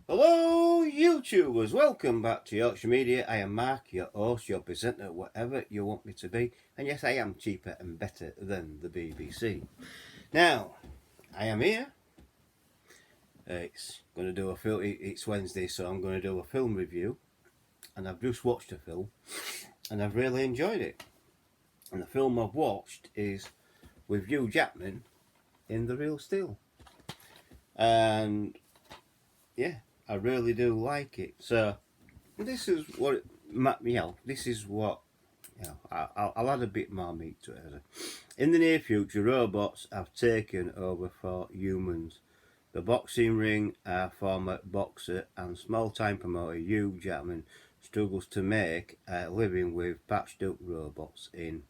Hello, YouTubers. Welcome back to Yorkshire Media. I am Mark, your host, your presenter, whatever you want me to be. And yes, I am cheaper and better than the BBC. Now, I am here. It's going to do a film. It's Wednesday, so I'm going to do a film review. And I've just watched a film, and I've really enjoyed it. And the film I've watched is with Hugh Jackman in The Real Steel. And yeah, I really do like it. So this is what this is what I'll add a bit more meat to it. In the near future, robots have taken over for humans. The boxing ring, our former boxer and small-time promoter Hugh Jackman struggles to make a living with patched-up robots in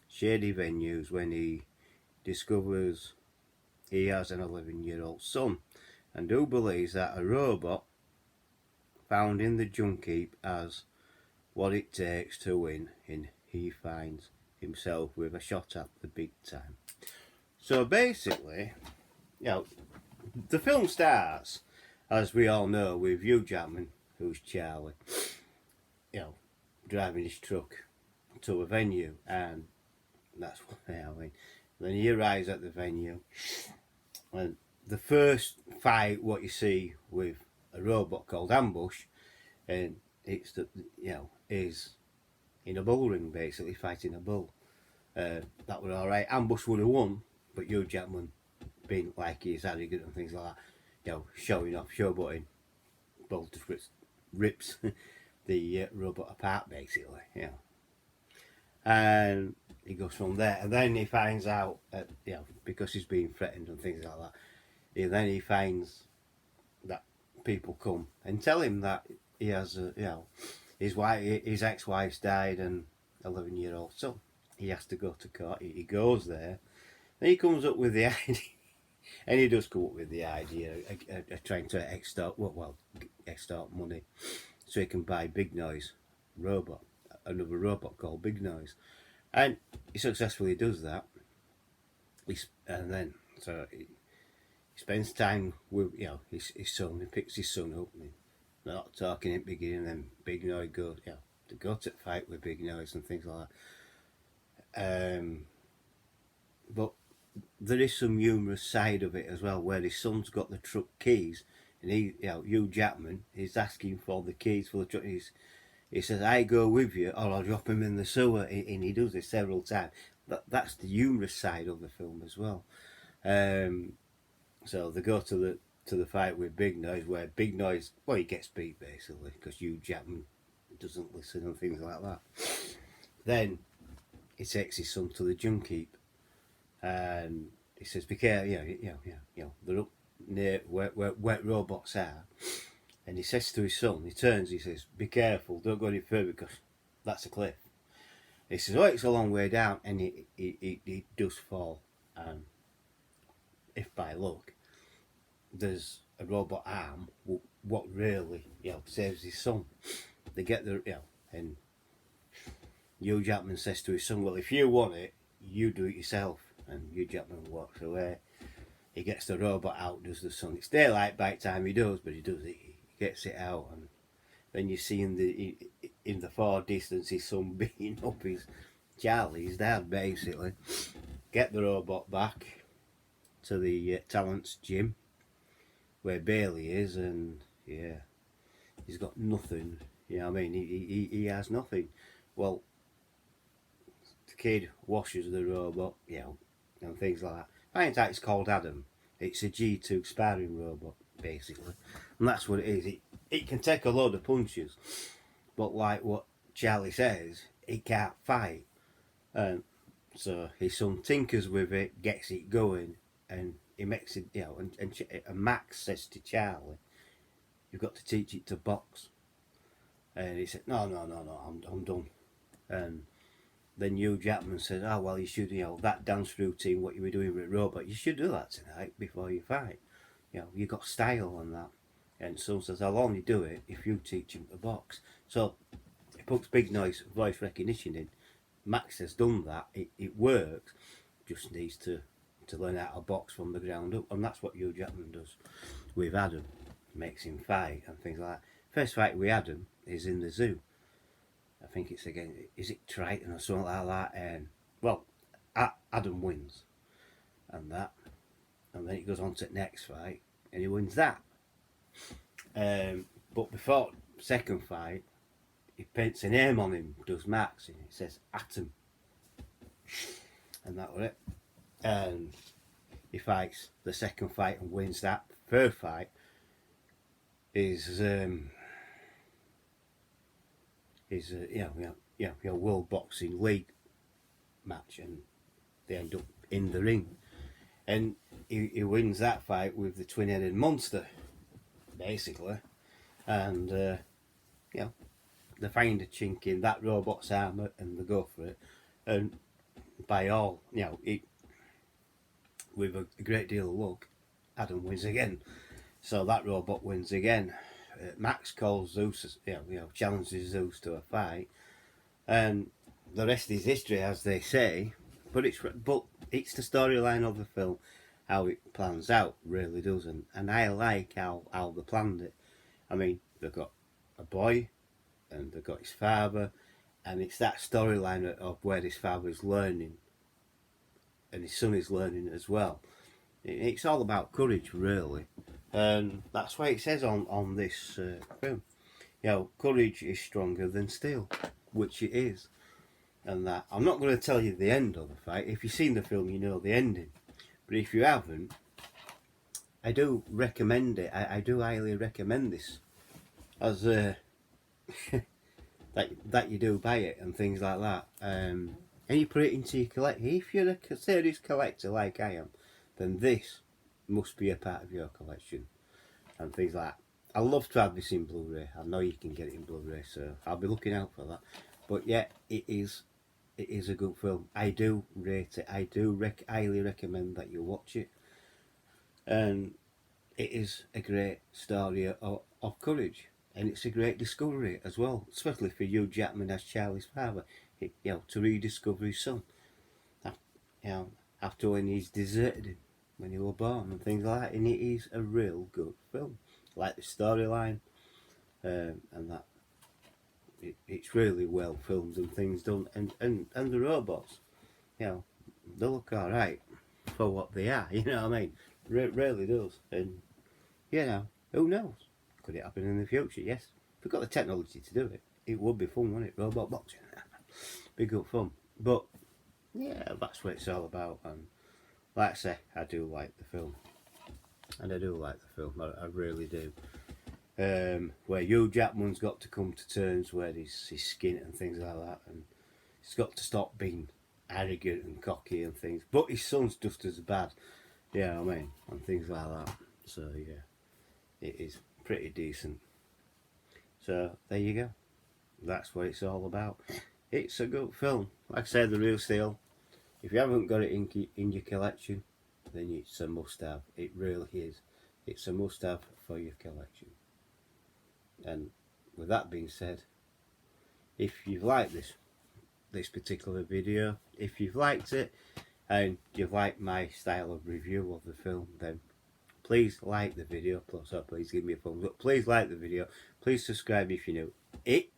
shady venues when he discovers he has an 11-year-old son, and who believes that a robot found in the junk heap has what it takes to win, and he finds himself with a shot at the big time. So basically, the film starts, as we all know, with Hugh Jackman, who's Charlie, driving his truck to a venue, and that's what I mean. Then he arrives at the venue, and the first fight, what you see with a robot called Ambush, and it's is in a bull ring, basically fighting a bull. That was all right. Ambush would have won, but Hugh Jackman, being like he's arrogant and things like that, showing off, showboating, bolt rips the robot apart, basically. And he goes from there, and then he finds out, because he's being threatened and things like that. Then he finds that people come and tell him that he has, his ex-wife's died and 11-year-old son. He has to go to court. He goes there. Then he comes up with the idea, and he does come up with the idea of trying to extort money so he can buy Big Noise robot, another robot called Big Noise, and he successfully does that. And then he spends time with his son. He picks his son up. And they're not talking in the beginning. Then Big Noise goes to go to fight with Big Noise and things like that. But there is some humorous side of it as well, where his son's got the truck keys, and Hugh Jackman is asking for the keys for the truck. He says, "I go with you, or I'll drop him in the sewer," and he does this several times. That's the humorous side of the film as well. So they go to the fight with Big Noise, where Big Noise, he gets beat basically because Hugh Jackman doesn't listen and things like that. Then he takes his son to the junk heap, and he says, "Be careful, they're up near where robots are." And he says to his son, he turns, he says, "Be careful, don't go any further because that's a cliff." He says, "Oh, it's a long way down," and he does fall. And if by luck, there's a robot arm, what really, saves his son. They get and Hugh Jackman says to his son, "Well, if you want it, you do it yourself." And Hugh Jackman walks away. He gets the robot out, does the son. It's daylight by the time he does, but he does it. He gets it out, and then you see in the far distance his son beating up Charlie's dad, basically. Get the robot back to the talents gym where Bailey is, and he's got nothing. He has nothing. Well, the kid washes the robot, and things like that. Finds out it's called Adam. It's a G2 sparring robot, basically, and that's what it is. It can take a load of punches, but like what Charlie says, it can't fight. So his son tinkers with it, gets it going, and he makes it, and Max says to Charlie, "You've got to teach it to box." And he said, "No, I'm done." And then Hugh Jackman says, "Oh, well, you should, that dance routine, what you were doing with Robot, you should do that tonight before you fight. You got style on that." And son says, "I'll only do it if you teach him to box." So he puts Big Noise voice recognition in. Max has done that. It works. Just needs to learn how to box from the ground up. And that's what Hugh Jackman does with Adam. makes him fight and things like that. First fight with Adam is in the zoo. I think it's again, is it Triton or something like that? Well, Adam wins and that, and then it goes on to the next fight and he wins that. But before second fight, he paints a name on him, does marks, and it says Atom, and that was it. And he fights the second fight and wins that. Third fight is World Boxing League match, and they end up in the ring, and he wins that fight with the twin-headed monster, basically, and they find a chink in that robot's armour and they go for it, and by all with a great deal of luck, Adam wins again. So that robot wins again. Max calls Zeus, challenges Zeus to a fight, and the rest is history, as they say. But it's the storyline of the film, how it plans out, really does, and I like how they planned it. I mean, they've got a boy, and they've got his father, and it's that storyline of where his father is learning, and his son is learning as well. It's all about courage, really, and that's why it says on this film, courage is stronger than steel, which it is. And that I'm not going to tell you the end of the fight. If you've seen the film, you know the ending. But if you haven't, I do recommend it. I do highly recommend this, as that you do buy it and things like that. And you put it into your collection. If you're a serious collector like I am, then this must be a part of your collection and things like that. I love to have this in Blu-ray. I know you can get it in Blu-ray, so I'll be looking out for that. But yeah, it is a good film. I do rate it. I do highly recommend that you watch it. And it is a great story of courage, and it's a great discovery as well, especially for Hugh Jackman as Charlie's father. To rediscover his son. After when he's deserted him when he was born and things like that. And it is a real good film. I like the storyline, and that. It's really well filmed and things done, and the robots, they look alright for what they are, you know what I mean? Really does. And who knows, could it happen in the future? Yes, if we've got the technology to do it, it would be fun, wouldn't it? Robot boxing. Be good fun. But yeah, that's what it's all about. And like I say, I do like the film, and I do like the film. I really do. Where Hugh Jackman's got to come to terms with his skin and things like that, and he's got to stop being arrogant and cocky and things. But his son's just as bad, I mean, and things like that. So yeah, it is pretty decent. So there you go. That's what it's all about. It's a good film. Like I said, the real deal. If you haven't got it in your collection, then it's a must-have. It really is. It's a must-have for your collection. And with that being said, if you've liked this particular video, if you've liked it and you've liked my style of review of the film, then please like the video. So please give me a thumbs up. Please like the video. Please subscribe if you're new. Hit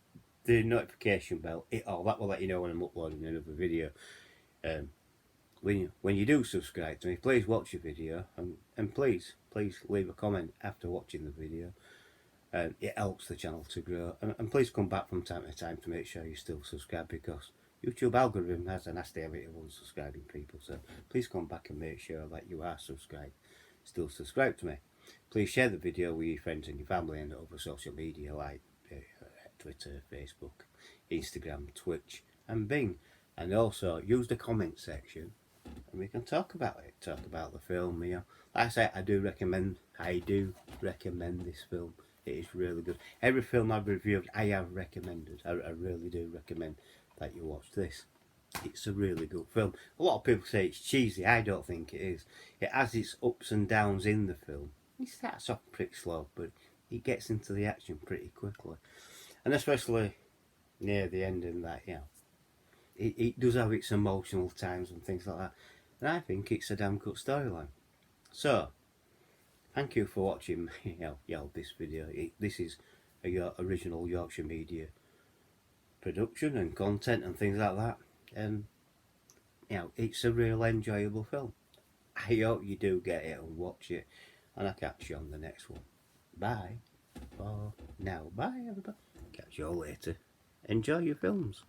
the notification bell. That will let you know when I'm uploading another video. When you do subscribe to me, please watch the video, and please leave a comment after watching the video. It helps the channel to grow, and please come back from time to time to make sure you still subscribe, because YouTube algorithm has a nasty habit of unsubscribing people. So please come back and make sure that you are still subscribed to me. Please share the video with your friends and your family and over social media like Twitter, Facebook, Instagram, Twitch and Bing. And also use the comment section and we can talk about it, talk about the film. Like I say, I do recommend this film. It is really good. Every film I've reviewed, I have recommended. I really do recommend that you watch this. It's a really good film. A lot of people say it's cheesy. I don't think it is. It has its ups and downs in the film. It starts off pretty slow, but it gets into the action pretty quickly. And especially near the end, in that, it does have its emotional times and things like that. And I think it's a damn good storyline. So, thank you for watching this video. This is a original Yorkshire Media production and content and things like that. And it's a real enjoyable film. I hope you do get it and watch it, and I'll catch you on the next one. Bye for now. Bye everybody. Catch you all later. Enjoy your films.